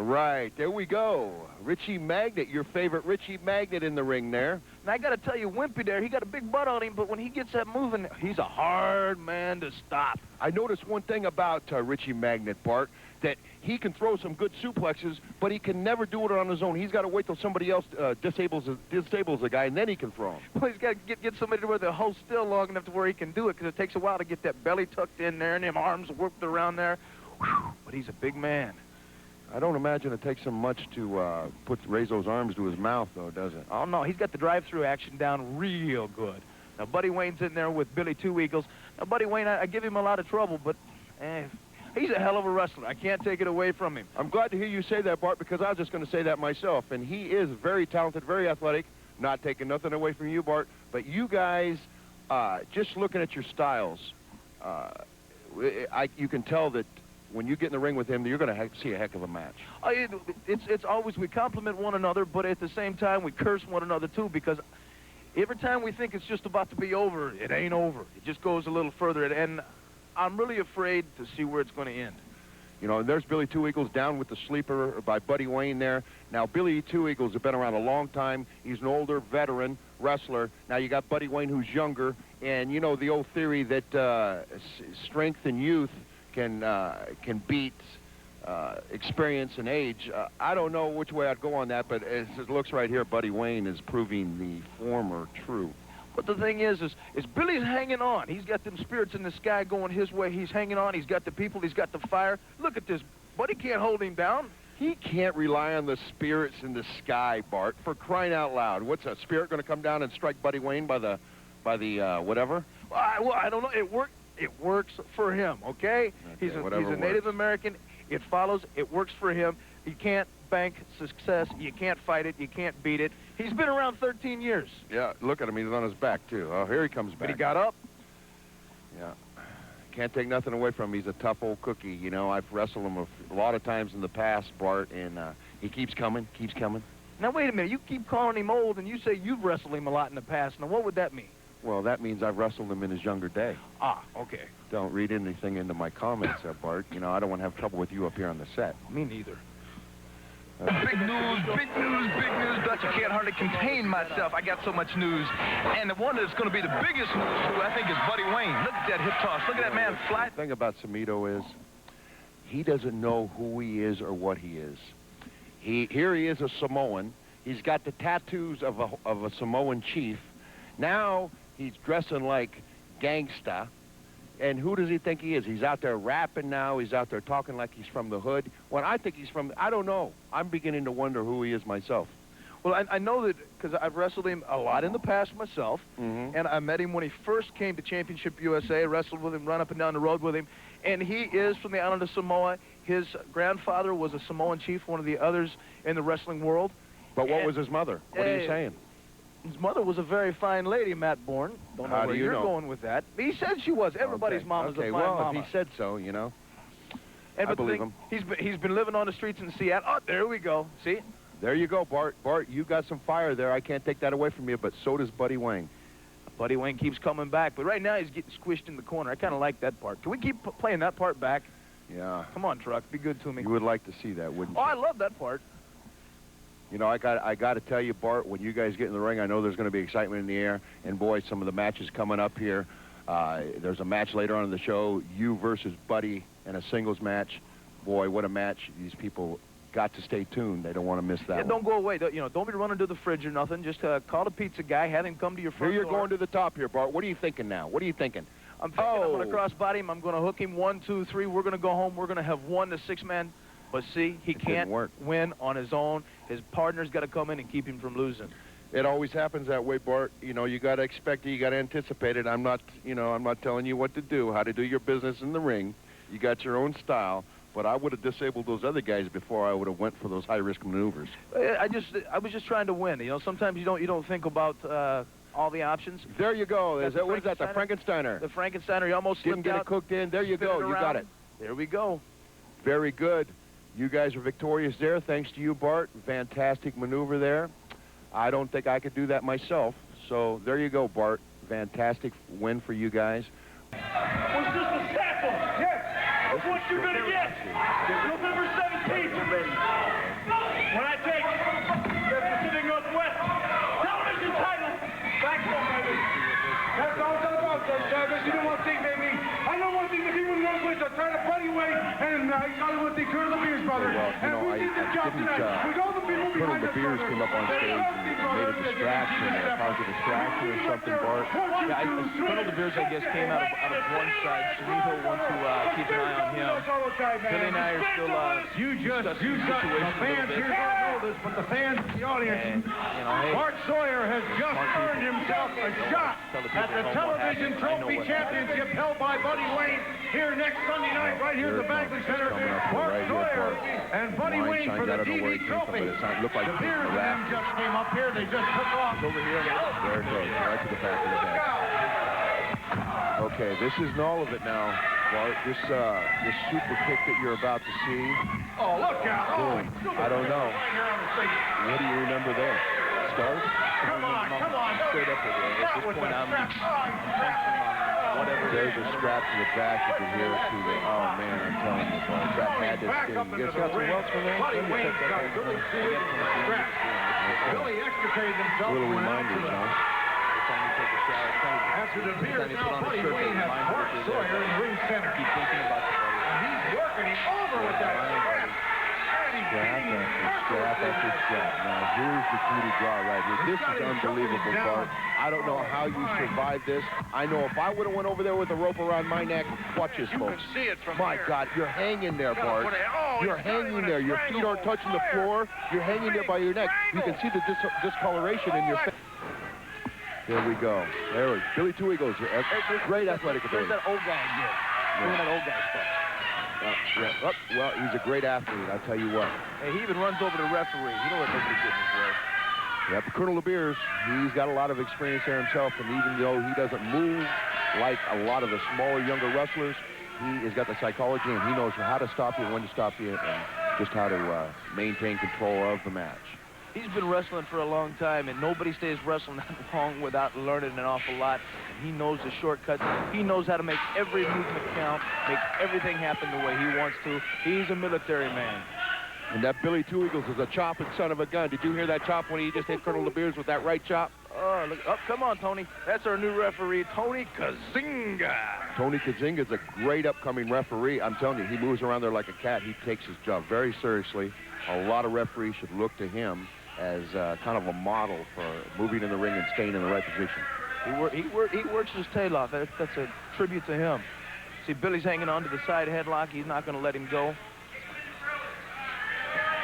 right, there we go. Richie Magnet, your favorite Richie Magnet in the ring there. And I got to tell you, Wimpy there, he got a big butt on him, but when he gets that moving, he's a hard man to stop. I noticed one thing about Richie Magnet, Bart, that he can throw some good suplexes, but he can never do it on his own. He's got to wait till somebody else disables the guy, and then he can throw him. Well, he's got to get somebody to where they'll hold still long enough to where he can do it, because it takes a while to get that belly tucked in there and them arms worked around there. Whew, but he's a big man. I don't imagine it takes him much to raise those arms to his mouth, though, does it? Oh, no, he's got the drive-through action down real good. Now, Buddy Wayne's in there with Billy Two Eagles. Now, Buddy Wayne, I give him a lot of trouble, but he's a hell of a wrestler. I can't take it away from him. I'm glad to hear you say that, Bart, because I was just going to say that myself. And he is very talented, very athletic, not taking nothing away from you, Bart. But you guys, just looking at your styles, you can tell that when you get in the ring with him, you're going to see a heck of a match. It's always, we compliment one another, but at the same time, we curse one another, too, because every time we think it's just about to be over, it ain't over. It just goes a little further, and I'm really afraid to see where it's going to end. You know, and there's Billy Two Eagles down with the sleeper by Buddy Wayne there. Now, Billy Two Eagles has been around a long time. He's an older veteran wrestler. Now, you got Buddy Wayne, who's younger, and you know the old theory that strength and youth can beat experience and age. I don't know which way I'd go on that, but as it looks right here, Buddy Wayne is proving the former true. But the thing is Billy's hanging on. He's got them spirits in the sky going his way. He's hanging on. He's got the people. He's got the fire. Look at this. Buddy can't hold him down. He can't rely on the spirits in the sky, Bart, for crying out loud. What's a spirit going to come down and strike Buddy Wayne by the whatever? Well, I don't know. It works for him, okay? He's a Native American. It follows. It works for him. You can't bank success. You can't fight it. You can't beat it. He's been around 13 years. Yeah, look at him. He's on his back, too. Oh, here he comes back. But he got up. Yeah. Can't take nothing away from him. He's a tough old cookie. You know, I've wrestled him a lot of times in the past, Bart, and he keeps coming, keeps coming. Now, wait a minute. You keep calling him old, and you say you've wrestled him a lot in the past. Now, what would that mean? Well, that means I've wrestled him in his younger day. Ah, okay. Don't read anything into my comments, Bart. You know, I don't want to have trouble with you up here on the set. Me neither. Big news, big news, big news, Dutch. I can't hardly contain myself. I got so much news. And the one that's going to be the biggest news, too, I think, is Buddy Wayne. Look at that hip toss. Look at that man fly. The thing about Samito is he doesn't know who he is or what he is. Here he is, a Samoan. He's got the tattoos of a Samoan chief. Now he's dressing like gangsta. And who does he think he is? He's out there rapping now. He's out there talking like he's from the hood. When I think he's from, I don't know. I'm beginning to wonder who he is myself. Well, I know that because I've wrestled him a lot in the past myself, and I met him when he first came to Championship USA, wrestled with him, run up and down the road with him, and he is from the island of Samoa. His grandfather was a Samoan chief, one of the others in the wrestling world. But what was his mother? What are you saying? His mother was a very fine lady, Matt Bourne. Don't know where you're going with that. He said she was. Everybody's mom is a fine mama. If he said so, you know. And I believe him. He's been living on the streets in Seattle. Oh, there we go. See? There you go, Bart. Bart, you got some fire there. I can't take that away from you, but so does Buddy Wayne. Buddy Wayne keeps coming back, but right now he's getting squished in the corner. I kind of like that part. Can we keep playing that part back? Yeah. Come on, Truck. Be good to me. You would like to see that, wouldn't you? Oh, I love that part. You know, I got to tell you, Bart, when you guys get in the ring, I know there's going to be excitement in the air. And, boy, some of the matches coming up here. There's a match later on in the show, you versus Buddy in a singles match. Boy, what a match. These people got to stay tuned. They don't want to miss that one. Don't go away. Don't be running to the fridge or nothing. Just call the pizza guy, have him come to your front door. Here you're going to the top here, Bart. What are you thinking now? What are you thinking? I'm thinking I'm going to cross-body him. I'm going to hook him 1, 2, 3. We're going to go home. We're going to have 1 to 6 men. But see, he can't win on his own. His partner's got to come in and keep him from losing. It always happens that way, Bart. You know, you got to expect it. You got to anticipate it. I'm not telling you what to do, how to do your business in the ring. You got your own style. But I would have disabled those other guys before I would have went for those high-risk maneuvers. I was just trying to win. You know, sometimes you don't think about all the options. There you go. What is that? The Frankensteiner. The Frankensteiner. You almost didn't get it cooked in. There you go. You got it. There we go. Very good. You guys are victorious there. Thanks to you, Bart. Fantastic maneuver there. I don't think I could do that myself. So there you go, Bart. Fantastic win for you guys. Was this a sample? Yes. That's what you're going to get. November 17th. trying to Buddy Wayne, and he got him with the Colonel Beers brothers. Well, you know, I didn't, Colonel Beers came up on stage and made a distraction, caused a distraction or something, Bart. Yeah, Colonel Beers, I guess, came out of one side. Cerrito wants to keep an eye on him. Billy and I are still discussing the situation a little bit. Don't know this, but the fans, the audience, And, you know, hey, Bart Sawyer has just earned himself a shot at the television trophy championship held by Buddy Wayne here next Sunday night, right here at the Bankley Center. Bart Sawyer and Buddy Wayne for the TV trophy. The Beers and them just came up here. They just took off. Over here. There it goes, right to the back of the head. Okay, this isn't all of it now, Bart. This super kick that you're about to see. Oh, look out. Oh, I don't know. What do you remember there? Start? Come on. straight up with it. At this point, I'm punching on whatever. There's a strap to the back. You can hear it to the, oh man, I'm telling you, Bart. That had to sting. You guys got some welts from there? Billy extricated himself. A little reminders, huh? After the beer, now Buddy Wayne has Bart Sawyer in ring center. Keep thinking about the Buddy. And he's working him over with that strap. Strap after strap. Now, here's the coup de grace right here. This is unbelievable, Bart. I don't know how you survived this. I know if I would have went over there with a rope around my neck, watch this, folks. You can see it from My God, you're hanging there, Bart. You're hanging there. Your feet aren't touching the floor. You're hanging there by your neck. You can see the discoloration in your face. There we go. There we go. Billy Two Eagles. Great athletic ability. There's that old guy again. Doing that old guy stuff. Well, he's a great athlete, I'll tell you what. Hey, he even runs over the referee. He don't let nobody get in his way. Yeah, but Colonel LeBeers, he's got a lot of experience there himself, and even though he doesn't move like a lot of the smaller, younger wrestlers, he has got the psychology, and he knows how to stop you, when to stop you, and just how to maintain control of the match. He's been wrestling for a long time, and nobody stays wrestling that long without learning an awful lot. And he knows the shortcuts. He knows how to make every movement count, make everything happen the way he wants to. He's a military man. And that Billy Two Eagles is a chopping son of a gun. Did you hear that chop when he just hit Colonel LeBeers with that right chop? Oh, look, come on, Tony. That's our new referee, Tony Kazinga. Tony Kazinga is a great upcoming referee. I'm telling you, he moves around there like a cat. He takes his job very seriously. A lot of referees should look to him as kind of a model for moving in the ring and staying in the right position. He works his tail off. That's a tribute to him. See, Billy's hanging on to the side headlock. He's not going to let him go.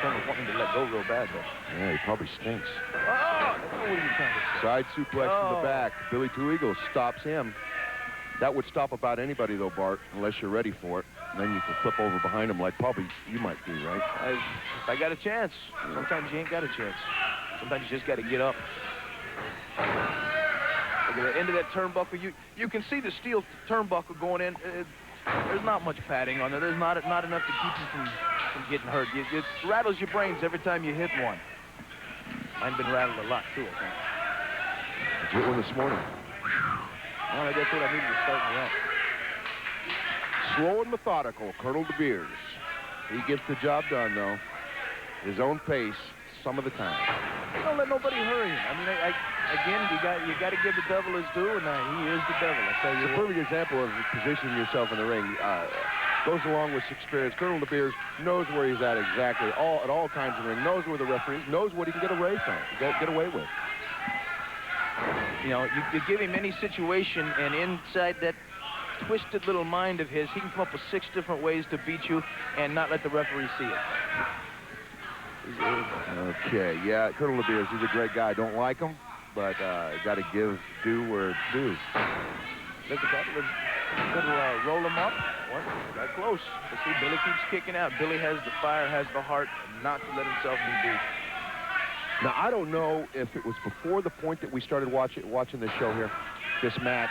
He's wanting to let go real bad, though. Yeah, he probably stinks. Oh, what are you trying to say? Side suplex to the back. Billy Two Eagles stops him. That would stop about anybody, though, Bart, unless you're ready for it. And then you can flip over behind him like probably you might do, right? If I got a chance. Sometimes you ain't got a chance. Sometimes you just got to get up. Look at the end of that turnbuckle. You can see the steel turnbuckle going in. There's not much padding on there. There's not enough to keep you from getting hurt. It rattles your brains every time you hit one. Mine's been rattled a lot, too, I think. I hit one this morning. Well, that's what I needed to start me out. Slow and methodical, Colonel DeBeers. He gets the job done, though. His own pace, some of the time. Don't let nobody hurry him. I mean, again, you got to give the devil his due, and he is the devil. I tell you, it's a perfect example of positioning yourself in the ring. Goes along with experience. Colonel DeBeers knows where he's at exactly at all times in the ring. Knows where the referee is. Knows what he can get away from. Get away with. You know, you give him any situation, and inside that twisted little mind of his, he can come up with 6 different ways to beat you and not let the referee see it. Okay, yeah, Colonel DeBeers, he's a great guy. Don't like him, but got to give due where it's due. Look at that. Little roll him up. Got close. But see, Billy keeps kicking out. Billy has the fire, has the heart not to let himself be beat. Now, I don't know if it was before the point that we started watching this show here, this match,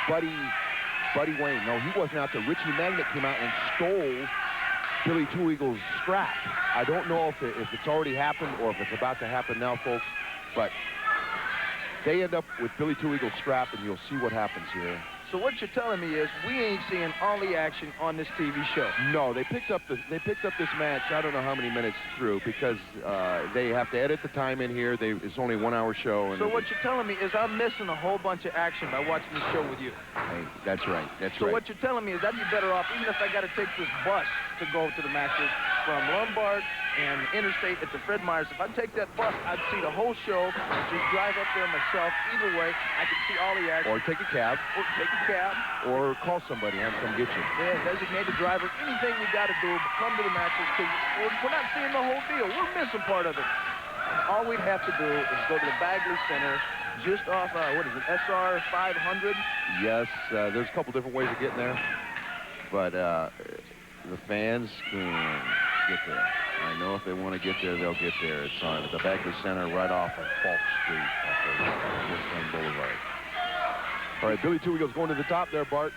Buddy Wayne. No, he wasn't out there. Richie Magnet came out and stole Billy Two Eagles' strap. I don't know if it's already happened or if it's about to happen now, folks, but they end up with Billy Two Eagles' strap, and you'll see what happens here. So what you're telling me is we ain't seeing all the action on this TV show. No, they picked up this match. I don't know how many minutes through because they have to edit the time in here. It's only a 1-hour show. And so what you're telling me is I'm missing a whole bunch of action by watching this show with you. Hey, that's right. That's so right. what you're telling me is I'd be better off even if I got to take this bus to go to the matches from Lombard and Interstate at the Fred Meyers. If I take that bus, I'd see the whole show. Just drive up there myself. Either way, I can see all the action. Or take a cab. Or take a cab. Or call somebody and come get you. Yeah, designated driver. Anything we got to do, but come to the matches because we're not seeing the whole deal. We're missing part of it. And all we'd have to do is go to the Bagley Center, just off, what is it, SR 500? Yes, there's a couple different ways of getting there, but the fans can get there. I know if they want to get there, they'll get there. It's on the Bagley Center right off of Falk Street, off of Westland Boulevard. All right, Billy Two Eagles going to the top there, Bart.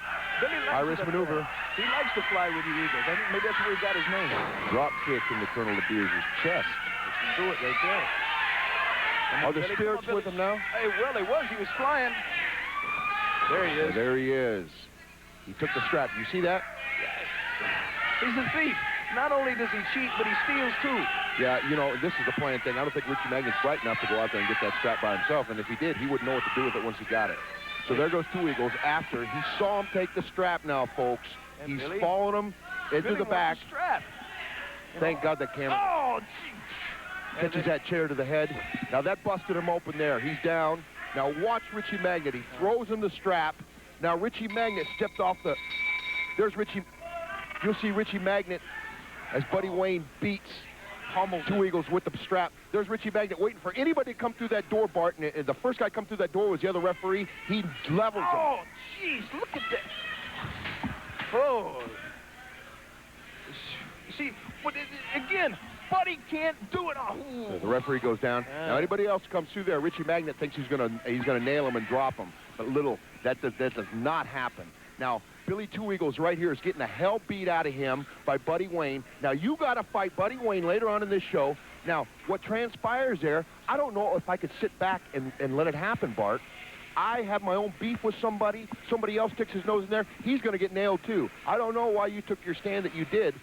Iris maneuver. He likes to fly with the Eagles. I think maybe that's where he got his name. Drop kick into Colonel LeBeers' chest. Let's do it right there. Are the spirits with him now? Hey, well, they was. He was flying. There he is. There he is. He took the strap. You see that? He's a thief. Not only does he cheat, but he steals, too. Yeah, you know, this is the planned thing. I don't think Richie Magnet's bright enough to go out there and get that strap by himself. And if he did, he wouldn't know what to do with it once he got it. So there goes Two Eagles after. He saw him take the strap now, folks. And He's Billy, following him into the back. The strap. Thank God that camera Oh, gee. catches that chair to the head. Now that busted him open there. He's down. Now watch Richie Magnet. He throws him the strap. Now Richie Magnet stepped off the... There's Richie... You'll see Richie Magnet as Buddy Wayne beats Two Eagles with the strap. There's Richie Magnet waiting for anybody to come through that door, Bart. And the first guy come through that door was the other referee. He levels him. Oh, jeez, look at that. Oh. See, but again, Buddy can't do it. Oh. The referee goes down. Now anybody else comes through there, Richie Magnet thinks he's gonna nail him and drop him. But that does not happen. Now Billy Two Eagles right here is getting the hell beat out of him by Buddy Wayne. Now you got to fight Buddy Wayne later on in this show. Now what transpires there, I don't know if I could sit back and let it happen, Bart. I have my own beef with somebody. Somebody else sticks his nose in there. He's going to get nailed too. I don't know why you took your stand that you did.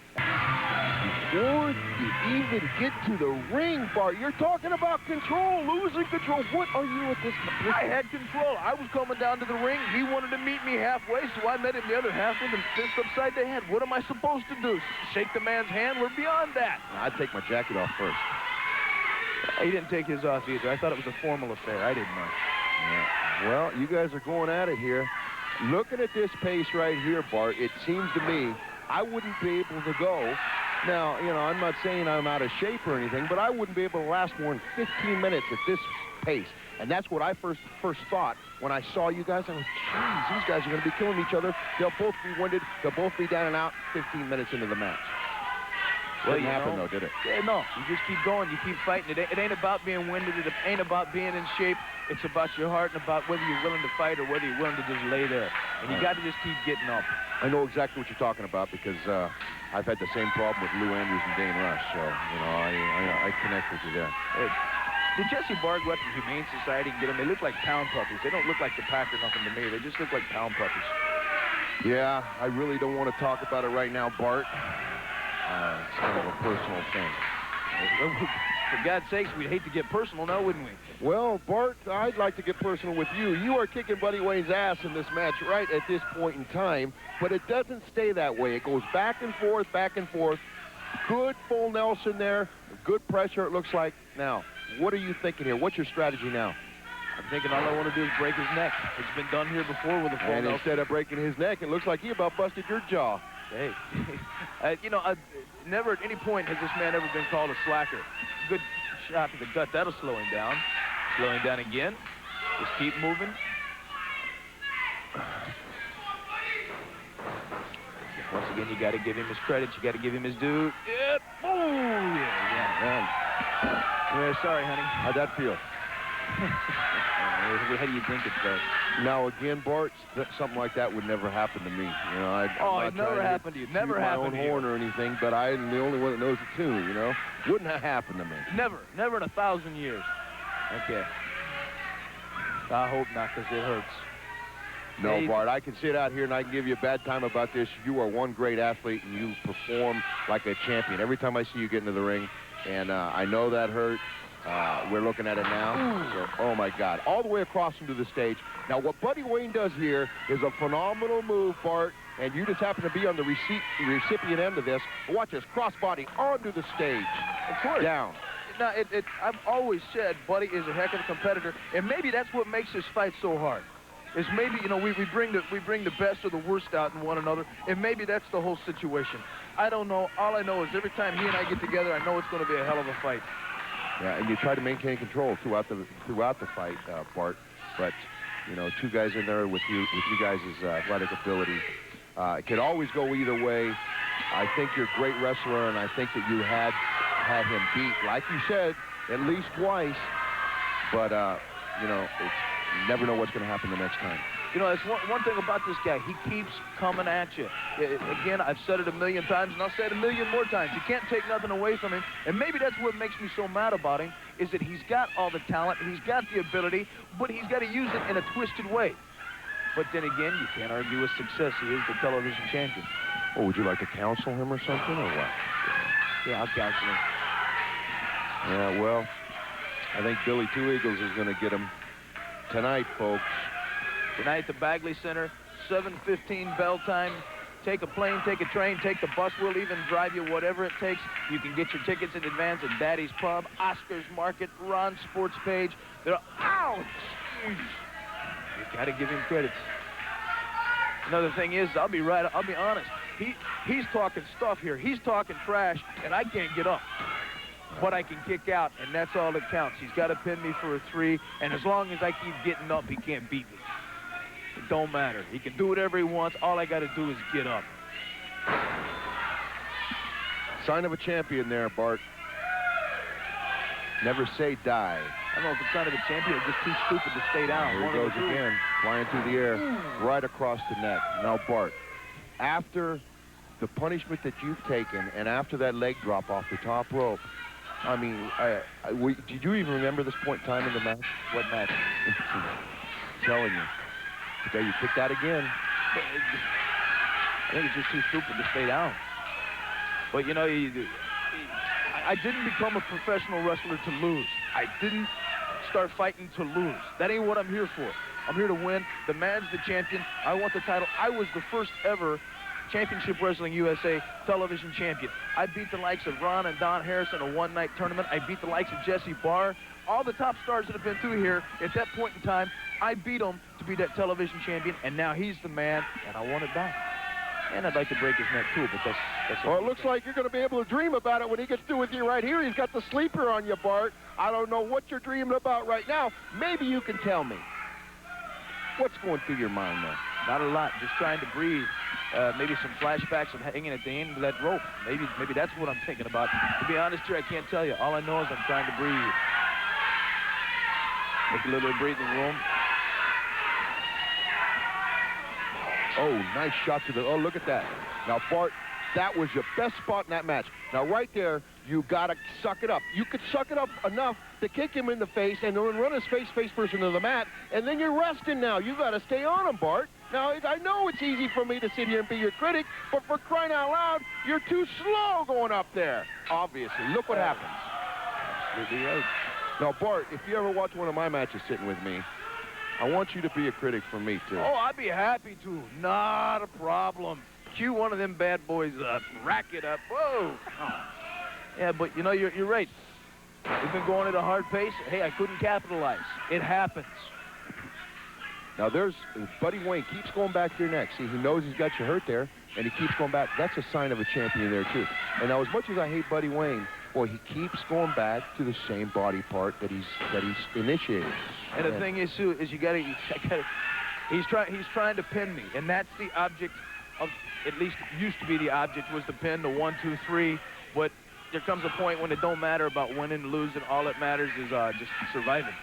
Before you even get to the ring, Bart, you're talking about control, losing control. What are you at this point? I had control. I was coming down to the ring. He wanted to meet me halfway, so I met him the other half with him fist upside the head. What am I supposed to do? Shake the man's hand? We're beyond that. I'd take my jacket off first. He didn't take his off either. I thought it was a formal affair. I didn't know. Yeah. Well, you guys are going at it here. Looking at this pace right here, Bart, it seems to me I wouldn't be able to go. Now, you know, I'm not saying I'm out of shape or anything, but I wouldn't be able to last more than 15 minutes at this pace. And that's what I first thought when I saw you guys. I was, geez, these guys are going to be killing each other. They'll both be winded. They'll both be down and out 15 minutes into the match. Well, Didn't happen, though, did it? Yeah, no. You just keep going. You keep fighting. It ain't about being winded. It ain't about being in shape. It's about your heart and about whether you're willing to fight or whether you're willing to just lay there. And you got to just keep getting up. I know exactly what you're talking about because I've had the same problem with Lou Andrews and Dane Rush. So, you know, I connect with you there. Did Jesse Bard go out to the Humane Society and get them? They look like pound puppies. They don't look like the pack or nothing to me. They just look like pound puppies. Yeah, I really don't want to talk about it right now, Bart. It's kind of a personal thing. For God's sakes, we'd hate to get personal now, wouldn't we? Well, Bart, I'd like to get personal with you. You are kicking Buddy Wayne's ass in this match right at this point in time, but it doesn't stay that way. It goes back and forth, back and forth. Good full Nelson there. Good pressure, it looks like. Now, what are you thinking here? What's your strategy now? I'm thinking all I want to do is break his neck. It's been done here before with a full And Nelson. instead of breaking his neck, it looks like he about busted your jaw. Hey, you know, never at any point has this man ever been called a slacker. Good shot to the gut. That'll slow him down. Slow him down again. Just keep moving. Once again, you got to give him his credit. You got to give him his due. Yep. Oh, yeah. Yeah, sorry, honey. How'd that feel? How do you think it does? Now, again, Bart, something like that would never happen to me. You know, it never happened to you. Never happened to you. My own horn or anything, but I'm the only one that knows the tune, you know? Wouldn't have happened to me. Never. Never in 1,000 years. Okay. I hope not, because it hurts. No, Bart, I can sit out here and I can give you a bad time about this. You are one great athlete, and you perform like a champion every time I see you get into the ring. And I know that hurt. We're looking at it now. So, oh, my God. All the way across into the stage. Now, what Buddy Wayne does here is a phenomenal move, Bart, and you just happen to be on the recipient end of this. Watch this, crossbody onto the stage. Of course. Down. Now, I've always said Buddy is a heck of a competitor, and maybe that's what makes this fight so hard. Is maybe, you know, we bring the best or the worst out in one another, and maybe that's the whole situation. I don't know. All I know is every time he and I get together, I know it's going to be a hell of a fight. Yeah, and you try to maintain control throughout the fight, Bart. But you know, two guys in there with you guys' athletic ability, it could always go either way. I think you're a great wrestler, and I think that you had him beat, like you said, at least twice. But you know, you never know what's going to happen the next time. You know, it's one thing about this guy. He keeps coming at you. Again, I've said it a million times, and I'll say it a million more times. You can't take nothing away from him. And maybe that's what makes me so mad about him, is that he's got all the talent, he's got the ability, but he's got to use it in a twisted way. But then again, you can't argue with success. He is the television champion. Oh, would you like to counsel him or something, or what? Yeah, I'll counsel him. Yeah, well, I think Billy Two Eagles is going to get him tonight, folks. Tonight at the Bagley Center, 7:15 bell time. Take a plane, take a train, take the bus. We'll even drive you whatever it takes. You can get your tickets in advance at Daddy's Pub, Oscar's Market, Ron's Sports Page. Ouch! You got to give him credit. Another thing is, I'll be honest. He's talking stuff here. He's talking trash, and I can't get up. But I can kick out, and that's all that counts. He's got to pin me for a 3, and as long as I keep getting up, he can't beat me. It don't matter. He can do whatever he wants. All I got to do is get up. Sign of a champion there, Bart. Never say die. I don't know if it's sign of a champion or just too stupid to stay down. Here he goes again, flying through the air, right across the neck. Now, Bart, after the punishment that you've taken and after that leg drop off the top rope, I mean, did you even remember this point in time in the match? What match? I'm telling you. Okay, you kicked that again. I think it's just too stupid to stay down. But, you know, I didn't become a professional wrestler to lose. I didn't start fighting to lose. That ain't what I'm here for. I'm here to win. The man's the champion. I want the title. I was the first ever Championship Wrestling USA television champion. I beat the likes of Ron and Don Harris in a one-night tournament. I beat the likes of Jesse Barr. All the top stars that have been through here, at that point in time, I beat him to be that television champion, and now he's the man, and I want it back. And I'd like to break his neck, too, but that's well, it looks like you're going to be able to dream about it when he gets through with you right here. He's got the sleeper on you, Bart. I don't know what you're dreaming about right now. Maybe you can tell me. What's going through your mind there? Not a lot. Just trying to breathe. Maybe some flashbacks of hanging at the end of that rope. Maybe that's what I'm thinking about. To be honest here, I can't tell you. All I know is I'm trying to breathe. Make a little bit of breathing room. Oh, nice shot to the... Oh, look at that. Now, Bart, that was your best spot in that match. Now, right there, you got to suck it up. You could suck it up enough to kick him in the face and then run his face first into the mat, and then you're resting now. You got to stay on him, Bart. Now, I know it's easy for me to sit here and be your critic, but for crying out loud, you're too slow going up there. Obviously. Look what happens. Absolutely right. Now, Bart, if you ever watch one of my matches sitting with me, I want you to be a critic for me, too. Oh, I'd be happy to. Not a problem. Cue one of them bad boys up. Rack it up. Whoa. Oh. Yeah, but, you know, you're right. We've been going at a hard pace. Hey, I couldn't capitalize. It happens. Now, Buddy Wayne keeps going back to your neck. See, he knows he's got you hurt there, and he keeps going back. That's a sign of a champion there, too. And now, as much as I hate Buddy Wayne, boy, he keeps going back to the same body part that he's initiated. And the thing is, too, is he's trying to pin me, and that's the object of, at least used to be the object, was to pin the 1, 2, 3. But there comes a point when it don't matter about winning and losing. All that matters is just surviving.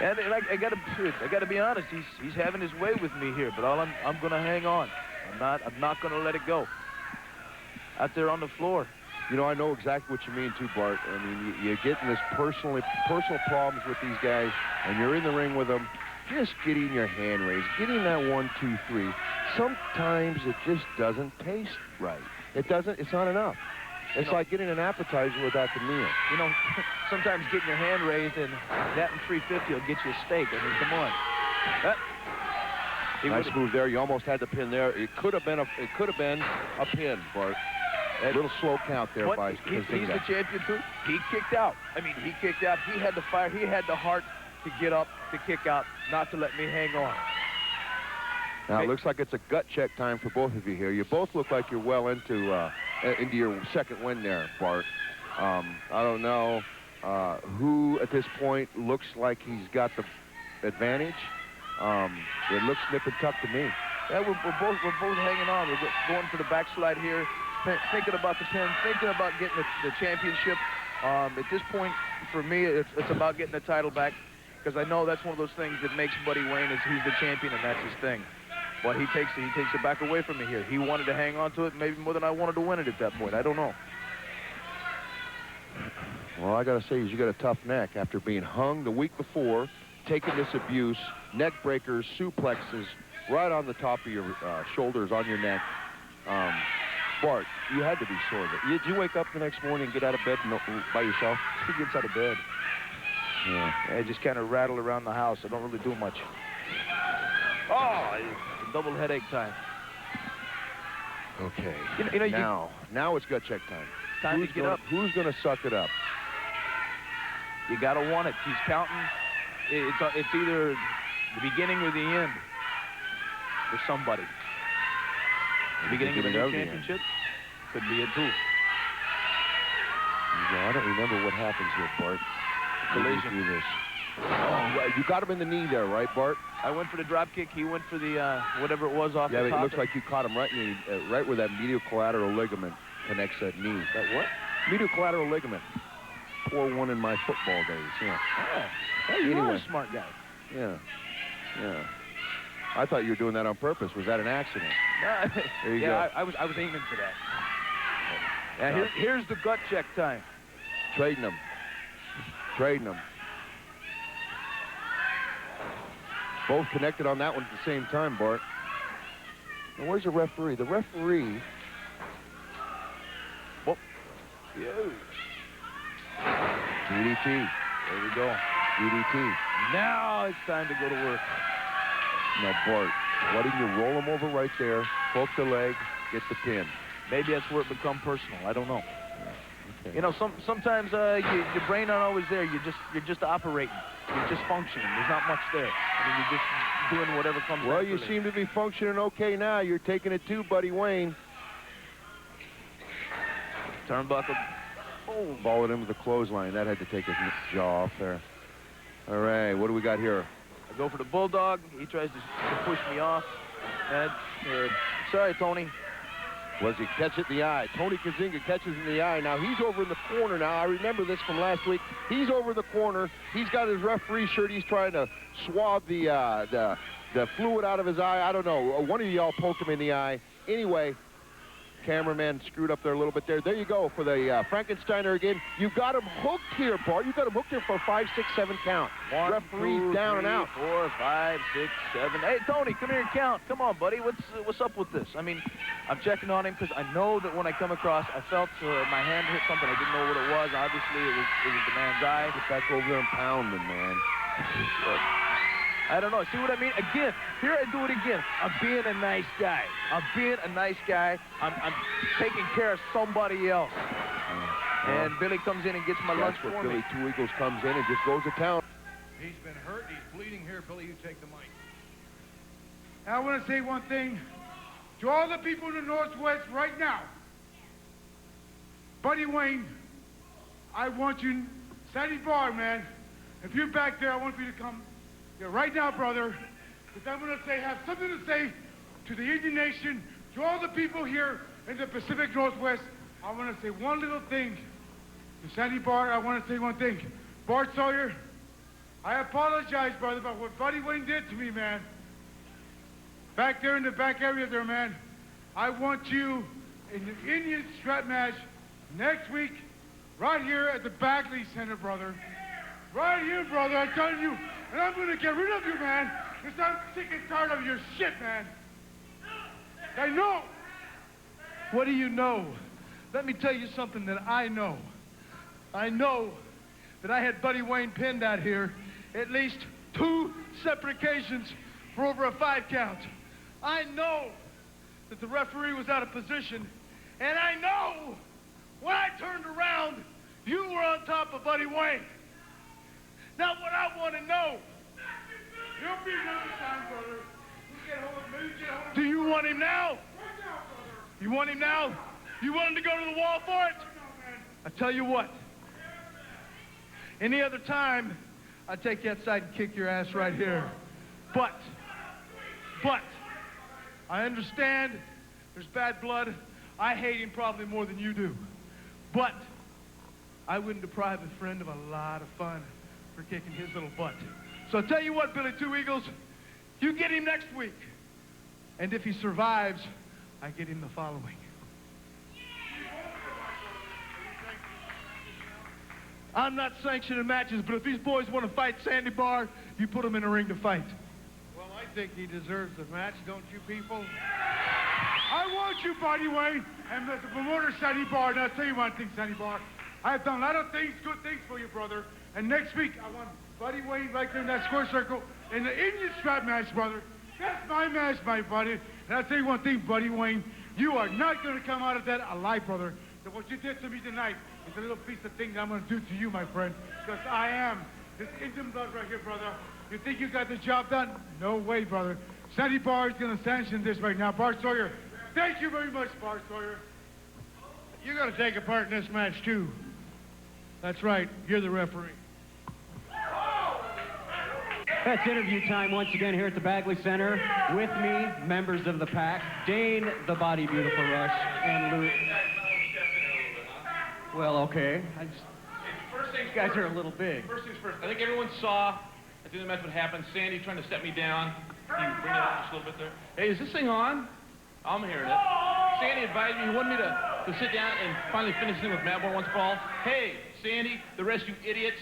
And I gotta be honest. He's having his way with me here, but I'm gonna hang on. I'm not gonna let it go. Out there on the floor, You know, I know exactly what you mean, too, Bart. I mean, you get in this personal problems with these guys, and you're in the ring with them, just getting your hand raised, getting that 1, 2, 3. Sometimes it just doesn't taste right. It doesn't. It's not enough. It's like getting an appetizer without the meal. You know, sometimes getting your hand raised and that and 350 will get you a steak. I mean, come on. Nice move there. You almost had the pin there. It could have been a pin, Bart. A little slow count there by he's the champion too. He kicked out. I mean, he kicked out. He had the fire. He had the heart to get up, to kick out, not to let me hang on. Now, it looks like it's a gut check time for both of you here. You both look like you're well into your second win there, Bart. I don't know who at this point looks like he's got the advantage. It looks nip and tuck to me. Yeah, we're both hanging on. We're going for the backslide here, thinking about the pin, thinking about getting the championship. At this point, for me, it's about getting the title back, because I know that's one of those things that makes Buddy Wayne is he's the champion and that's his thing. But he takes it back away from me here. He wanted to hang on to it maybe more than I wanted to win it at that point. I don't know. Well, I got to say, you got a tough neck after being hung the week before, taking this abuse, neck breakers, suplexes, right on the top of your shoulders, on your neck. Bart, you had to be sore. Did you wake up the next morning and get out of bed by yourself? He gets out of bed. Yeah. I just kind of rattle around the house. I don't really do much. Oh, it's double headache time. Okay. You know, now it's gut check time. Time to get up. Who's going to suck it up? You got to want it. He's counting. It's either the beginning or the end for somebody. The beginning of the new championship could be it too. I don't remember what happens here, Bart. Collision. This. Oh, you got him in the knee there, right, Bart? I went for the drop kick. He went for the whatever it was off the top. Yeah, it looks like you caught him right where that medial collateral ligament connects that knee. That what? Medial collateral ligament. Poor one in my football days. Yeah. Oh. Hey, you are a smart guy. Yeah. Yeah. I thought you were doing that on purpose. Was that an accident? There you go. I was aiming for that. Yeah, here's the gut check time. Trading them. Trading them. Both connected on that one at the same time, Bart. Now, where's the referee? The referee... Whoop. DDT. There we go. DDT. Now it's time to go to work. Now, Bart, why didn't you roll him over right there, poke the leg, get the pin? Maybe that's where it become personal. I don't know. Okay. You know, sometimes your brain aren't always there. You're just operating. You're just functioning. There's not much there. I mean, you're just doing whatever comes. Well, you seem to be functioning okay now. You're taking it too, Buddy Wayne. Turnbuckle. Oh, ball it in with the clothesline. That had to take his jaw off there. All right, what do we got here? I go for the bulldog. He tries to push me off. Sorry, Tony. Was he catch it in the eye? Tony Kazinga catches in the eye. Now, he's over in the corner now. I remember this from last week. He's over in the corner. He's got his referee shirt. He's trying to swab the fluid out of his eye. I don't know. One of y'all poked him in the eye. Anyway, cameraman screwed up there a little bit there. There you go for the Frankensteiner again. You've got him hooked here, Bart. You've got him hooked here for a 5, 6, 7 count. Referee's down and out. 4, 5, 6, 7. Hey, Tony, come here and count. Come on, buddy. What's up with this? I mean, I'm checking on him because I know that when I come across, I felt my hand hit something. I didn't know what it was. Obviously, it was the man's eye. Get back over there and pound him, man. I don't know. See what I mean? Again, here I do it again. I'm being a nice guy. I'm being a nice guy. I'm taking care of somebody else. And Billy comes in and gets my lunch for me. Billy Two Eagles comes in and just goes to town. He's been hurt. He's bleeding here. Billy, you take the mic. I want to say one thing to all the people in the Northwest right now. Buddy Wayne, I want you, Sandy Barr, man, if you're back there, I want you to come here right now, brother, because I'm going to have something to say to the Indian Nation, to all the people here in the Pacific Northwest. I want to say one little thing to Sandy Barr. I want to say one thing. Bart Sawyer, I apologize, brother, about what Buddy Wayne did to me, man. Back there in the back area there, man. I want you in the Indian strap match next week, right here at the Bagley Center, brother. Right here, brother, I'm telling you. And I'm going to get rid of you, man. Because I'm sick and tired of your shit, man. I know. What do you know? Let me tell you something that I know. I know that I had Buddy Wayne pinned out here at least 2 separate occasions for over a 5 count. I know that the referee was out of position, and I know when I turned around, you were on top of Buddy Wayne. Now what I want to know, You'll be another time, brother. You get hold of me, you get hold of do you want him now? Right now, brother. You want him now? You want him to go to the wall for it? I tell you what, any other time, I'd take you outside and kick your ass right here. But, I understand there's bad blood. I hate him probably more than you do. But, I wouldn't deprive a friend of a lot of fun for kicking his little butt. So I tell you what, Billy Two Eagles, you get him next week. And if he survives, I get him the following. I'm not sanctioning matches, but if these boys want to fight Sandy Bar, you put them in a ring to fight. Well, I think he deserves the match, don't you people? I want you, Buddy Wayne, and the promoter, Sandy Bar. And I'll tell you one thing, Sandy Bar. I've done a lot of things, good things for you, brother. And next week, I want Buddy Wayne right there in that square circle in the Indian strap match, brother. That's my match, my buddy. And I'll tell you one thing, Buddy Wayne. You are not going to come out of that alive, brother. So what you did to me tonight is a little piece of thing that I'm going to do to you, my friend. Because I am this Indian blood right here, brother. You think you got the job done? No way, brother. Sandy Bar is going to sanction this right now. Bart Sawyer, thank you very much, Bart Sawyer. You're going to take a part in this match, too. That's right. You're the referee. That's interview time once again here at the Bagley Center. With me, members of the pack, Dane, the Body Beautiful Rush, and Luke. Well, okay. First things You guys first. are a little big. First things first. I think everyone saw at the end of the match what happened. Sandy trying to set me down. Can you bring it up just a little bit there? Hey, is this thing on? I'm hearing it. Sandy advised me he wanted me to sit down and finally finish this thing with Matt Bourne once for all. Hey, Sandy, the rest of you idiots.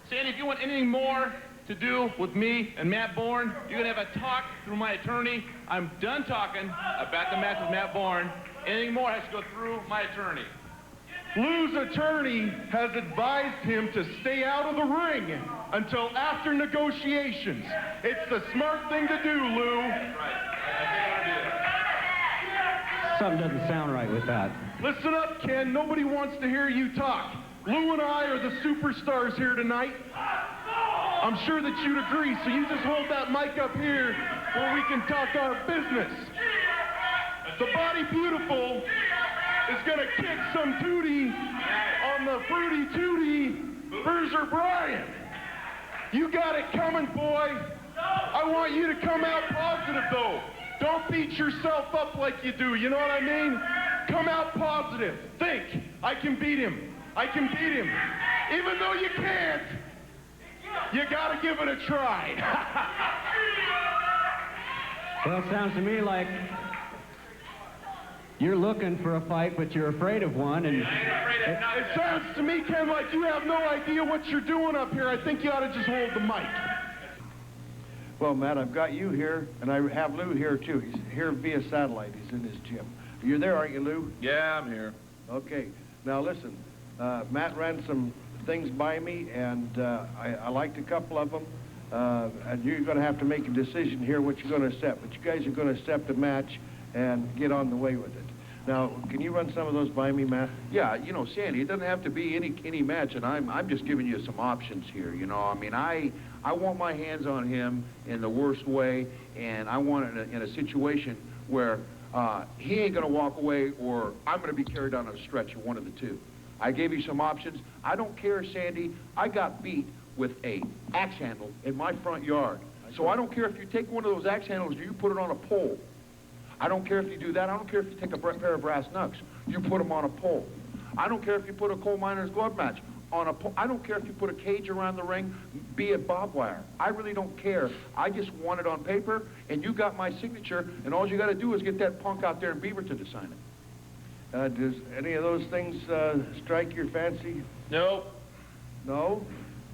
Sandy, if you want anything more to do with me and Matt Bourne, you're going to have a talk through my attorney. I'm done talking about the match with Matt Bourne. Anything more has to go through my attorney. Lou's attorney has advised him to stay out of the ring until after negotiations. It's the smart thing to do, Lou. Something doesn't sound right with that. Listen up, Ken. Nobody wants to hear you talk. Lou and I are the superstars here tonight. I'm sure that you'd agree, so you just hold that mic up here where we can talk our business. The Body Beautiful is going to kick some tootie on the Fruity Tootie Bruiser Brian. You got it coming, boy. I want you to come out positive, though. Don't beat yourself up like you do, you know what I mean? Come out positive. Think, I can beat him. I can beat him. Even though you can't, you got to give it a try. Well, it sounds to me like you're looking for a fight, but you're afraid of one, and It sounds to me, Ken, like you have no idea what you're doing up here. I think you ought to just hold the mic. Well, Matt, I've got you here, and I have Lou here, too. He's here via satellite. He's in his gym. You're there, aren't you, Lou? Yeah, I'm here. Okay. Now, listen, Matt ran some things by me, and I liked a couple of them. And you're going to have to make a decision here what you're going to accept. But you guys are going to accept the match and get on the way with it. Now, can you run some of those by me, Matt? Yeah, you know, Sandy, it doesn't have to be any match, and I'm just giving you some options here, you know. I mean, I want my hands on him in the worst way, and I want it in a situation where he ain't going to walk away or I'm going to be carried on a stretcher, one of the two. I gave you some options. I don't care, Sandy. I got beat with a axe handle in my front yard. So I don't care if you take one of those axe handles and you put it on a pole. I don't care if you do that. I don't care if you take a pair of brass knucks. You put them on a pole. I don't care if you put a coal miner's glove match on a pole. I don't care if you put a cage around the ring, be it barbed wire. I really don't care. I just want it on paper, and you got my signature, and all you got to do is get that punk out there in Beaverton to sign it. Does any of those things strike your fancy? No. No?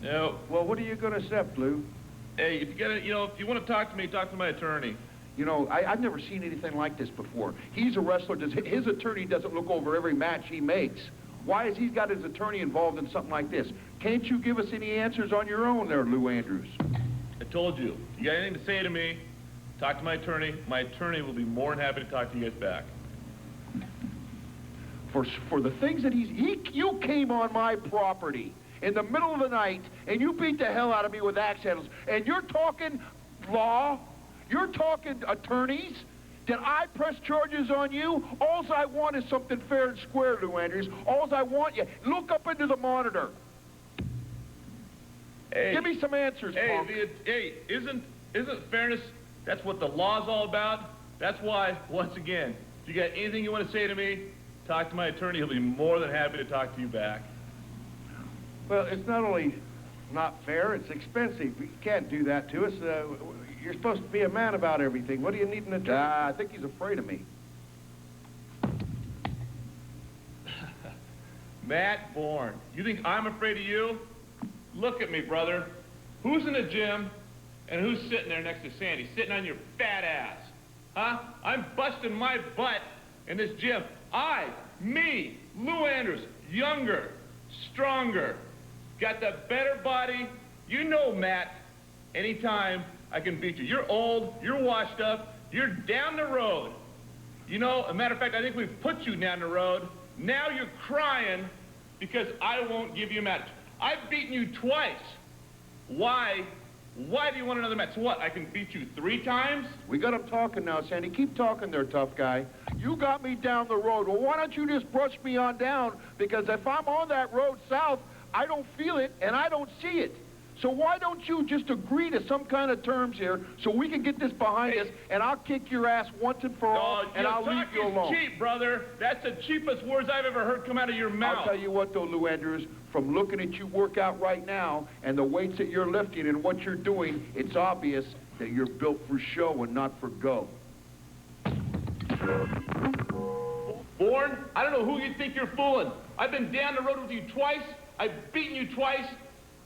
No. Well, what are you going to accept, Lou? Hey, if you want to talk to me, talk to my attorney. You know, I've never seen anything like this before. He's a wrestler. His attorney doesn't look over every match he makes. Why has he got his attorney involved in something like this? Can't you give us any answers on your own there, Lou Andrews? I told you. You got anything to say to me, talk to my attorney. My attorney will be more than happy to talk to you guys back. For the things that you came on my property in the middle of the night, and you beat the hell out of me with axe handles, and you're talking law, you're talking attorneys. Did I press charges on you? All I want is something fair and square, Lou Andrews. All I want you, look up into the monitor. Hey, give me some answers, punk. Hey, isn't fairness, that's what the law's all about? That's why, once again, if you got anything you want to say to me, talk to my attorney. He'll be more than happy to talk to you back. Well, it's not only not fair, it's expensive. You can't do that to us. You're supposed to be a man about everything. What do you need an attorney? I think he's afraid of me. Matt Bourne, you think I'm afraid of you? Look at me, brother. Who's in the gym and who's sitting there next to Sandy, sitting on your fat ass? Huh? I'm busting my butt in this gym. Me, Lou Andrews, younger, stronger, got the better body. You know, Matt, anytime I can beat you. You're old, you're washed up, you're down the road. You know, a matter of fact, I think we've put you down the road. Now you're crying because I won't give you a match. I've beaten you twice. Why? Why do you want another match? So what, I can beat you 3 times? We got him talking now, Sandy. Keep talking there, tough guy. You got me down the road. Well, why don't you just brush me on down? Because if I'm on that road south, I don't feel it and I don't see it. So why don't you just agree to some kind of terms here so we can get this behind us, and I'll kick your ass once and for all, and I'll leave you alone. Cheap, brother. That's the cheapest words I've ever heard come out of your mouth. I'll tell you what, though, Lou Andrews, from looking at you work out right now and the weights that you're lifting and what you're doing, it's obvious that you're built for show and not for go. Bourne, I don't know who you think you're fooling. I've been down the road with you twice. I've beaten you twice.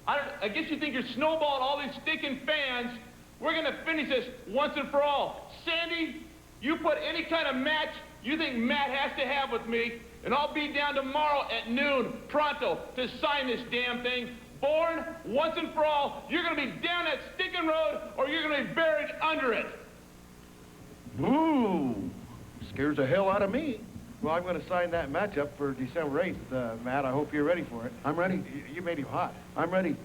I guess you think you're snowballing all these stinking fans. We're going to finish this once and for all. Sandy, you put any kind of match you think Matt has to have with me, and I'll be down tomorrow at noon, pronto, to sign this damn thing. Bourne, once and for all, you're going to be down that stinking road, or you're going to be buried under it. Ooh, scares the hell out of me. Well, I'm going to sign that match up for December 8th, Matt. I hope you're ready for it. I'm ready. You made him hot. I'm ready.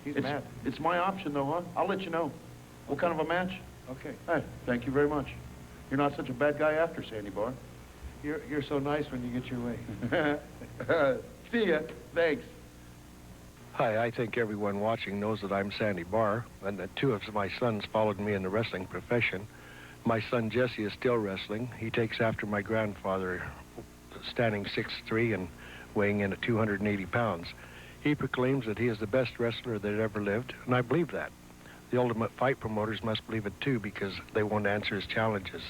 He's mad. It's my option, though, huh? I'll let you know. What kind of a match? Okay. Hey, thank you very much. You're not such a bad guy after, Sandy Bar. You're so nice when you get your way. See ya. Thanks. Hi, I think everyone watching knows that I'm Sandy Barr, and that 2 of my sons followed me in the wrestling profession. My son Jesse is still wrestling. He takes after my grandfather, standing 6'3" and weighing in at 280 pounds. He proclaims that he is the best wrestler that ever lived, and I believe that. The Ultimate Fight promoters must believe it too, because they won't answer his challenges.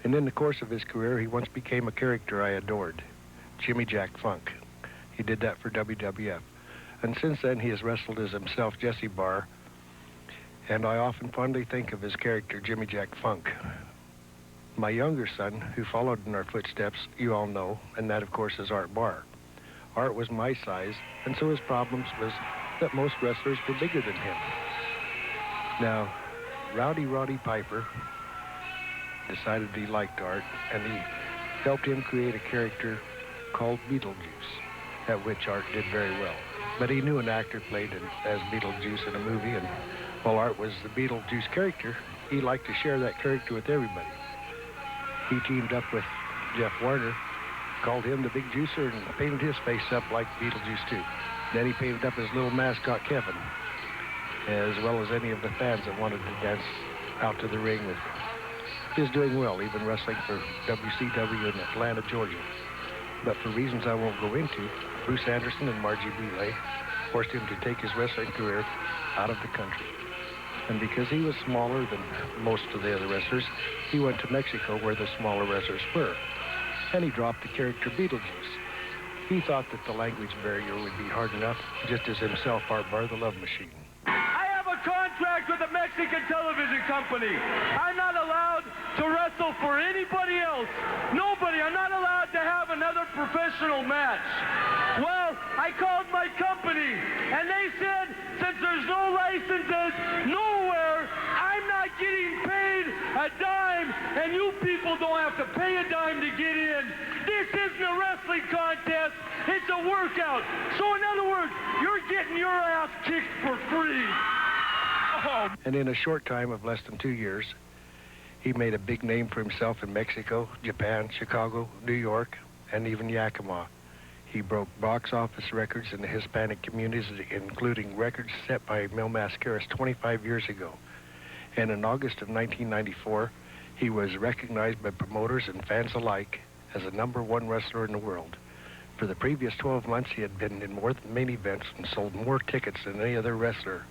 And in the course of his career, he once became a character I adored, Jimmy Jack Funk. He did that for WWF. And since then, he has wrestled as himself, Jesse Barr, and I often fondly think of his character, Jimmy Jack Funk. My younger son, who followed in our footsteps, you all know, and that, of course, is Art Barr. Art was my size, and so his problems was that most wrestlers were bigger than him. Now, Rowdy Roddy Piper decided he liked Art, and he helped him create a character called Beetlejuice, at which Art did very well. But he knew an actor played as Beetlejuice in a movie, and while Art was the Beetlejuice character, he liked to share that character with everybody. He teamed up with Jeff Warner, called him the Big Juicer, and painted his face up like Beetlejuice too. Then he painted up his little mascot Kevin, as well as any of the fans that wanted to dance out to the ring with him. He is doing well, even wrestling for WCW in Atlanta, Georgia. But for reasons I won't go into, Bruce Anderson and Margie Belay forced him to take his wrestling career out of the country. And because he was smaller than most of the other wrestlers, he went to Mexico where the smaller wrestlers were. and he dropped the character Beetlejuice. He thought that the language barrier would be hard enough, just as himself, Art Barr, the Love Machine. I have a contract with the Mexican television company. I'm not allowed to wrestle for anybody else. Nobody. I'm not allowed to have another professional match. Well, I called my company, and they said, since there's no licenses nowhere, I'm not getting paid a dime, and you people don't have to pay a dime to get in. This isn't a wrestling contest. It's a workout. So in other words, you're getting your ass kicked for free. Oh. And in a short time of less than 2 years, he made a big name for himself in Mexico, Japan, Chicago, New York, and even Yakima. He broke box office records in the Hispanic communities, including records set by Mil Mascaras 25 years ago. And in August of 1994, he was recognized by promoters and fans alike as the #1 wrestler in the world. For the previous 12 months, he had been in more main events and sold more tickets than any other wrestler.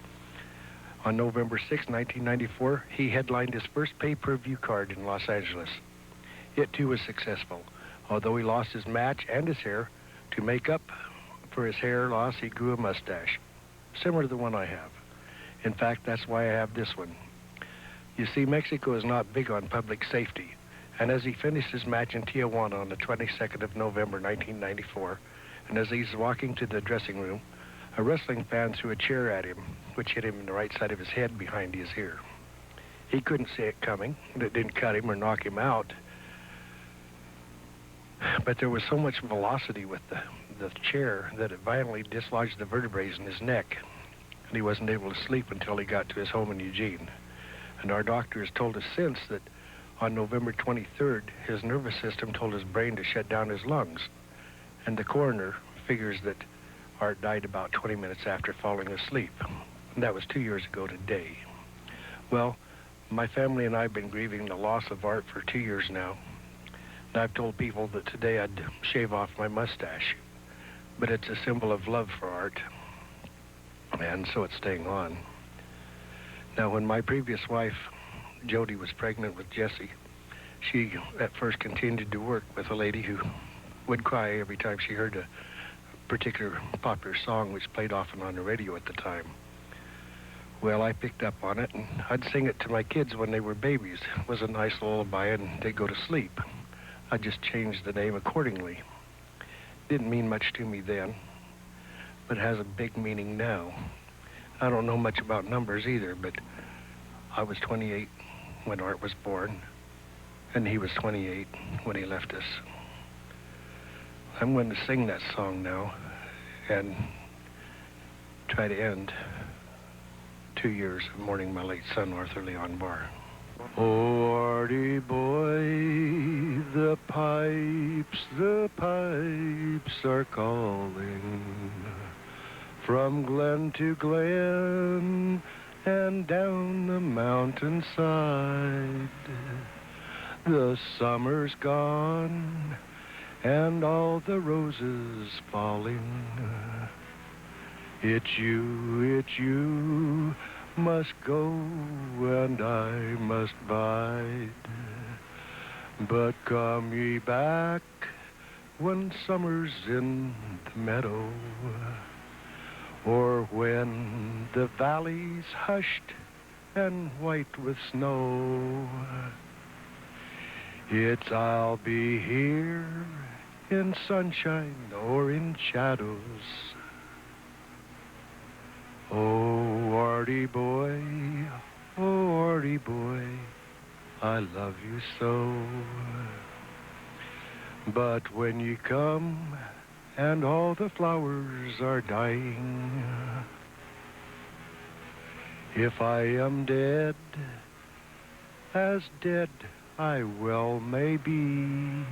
On November 6, 1994, he headlined his first pay-per-view card in Los Angeles. It, too, was successful. Although he lost his match and his hair, to make up for his hair loss, he grew a mustache, similar to the one I have. In fact, that's why I have this one. You see, Mexico is not big on public safety, and as he finished his match in Tijuana on the 22nd of November, 1994, and as he's walking to the dressing room, a wrestling fan threw a chair at him, which hit him in the right side of his head behind his ear. He couldn't see it coming, and it didn't cut him or knock him out. But there was so much velocity with the chair that it violently dislodged the vertebrae in his neck, and he wasn't able to sleep until he got to his home in Eugene. And our doctor has told us since that on November 23rd, his nervous system told his brain to shut down his lungs, and the coroner figures that Art died about 20 minutes after falling asleep. And that was 2 years ago today. Well, my family and I have been grieving the loss of Art for 2 years now. And I've told people that today I'd shave off my mustache. But it's a symbol of love for Art. And so it's staying on. Now, when my previous wife, Jody, was pregnant with Jesse, she at first continued to work with a lady who would cry every time she heard a particular popular song which played often on the radio at the time. Well, I picked up on it, and I'd sing it to my kids when they were babies. It was a nice lullaby, and they'd go to sleep. I just changed the name accordingly. Didn't mean much to me then, but it has a big meaning now. I don't know much about numbers either, but I was 28 when Art was born, and he was 28 when he left us. I'm going to sing that song now and try to end 2 years of mourning my late son, Arthur Leon Barr. Oh, Artie boy, the pipes are calling from glen to glen and down the mountainside. The summer's gone and all the roses falling. It's you must go and I must bide. But come ye back when summer's in the meadow, or when the valley's hushed and white with snow. It's I'll be here in sunshine or in shadows. Oh, Artie boy, I love you so. But when you come and all the flowers are dying, if I am dead, as dead I well may be,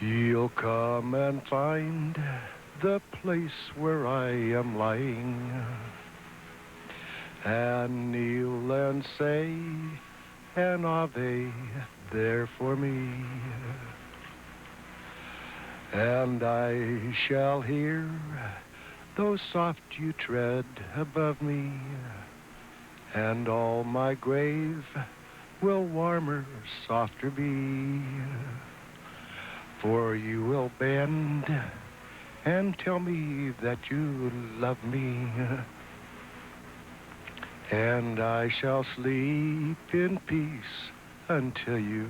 you'll come and find the place where I am lying, and kneel and say an Ave there for me, and I shall hear though soft you tread above me, and all my grave will warmer, softer be. For you will bend and tell me that you love me, and I shall sleep in peace until you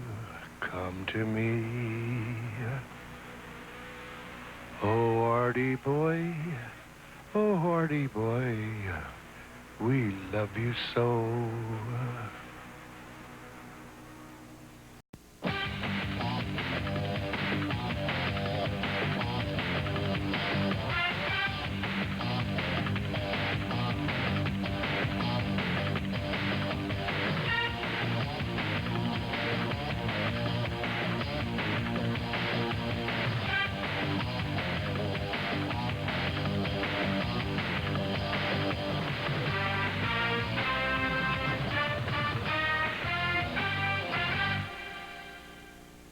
come to me. Oh, Artie boy, we love you so.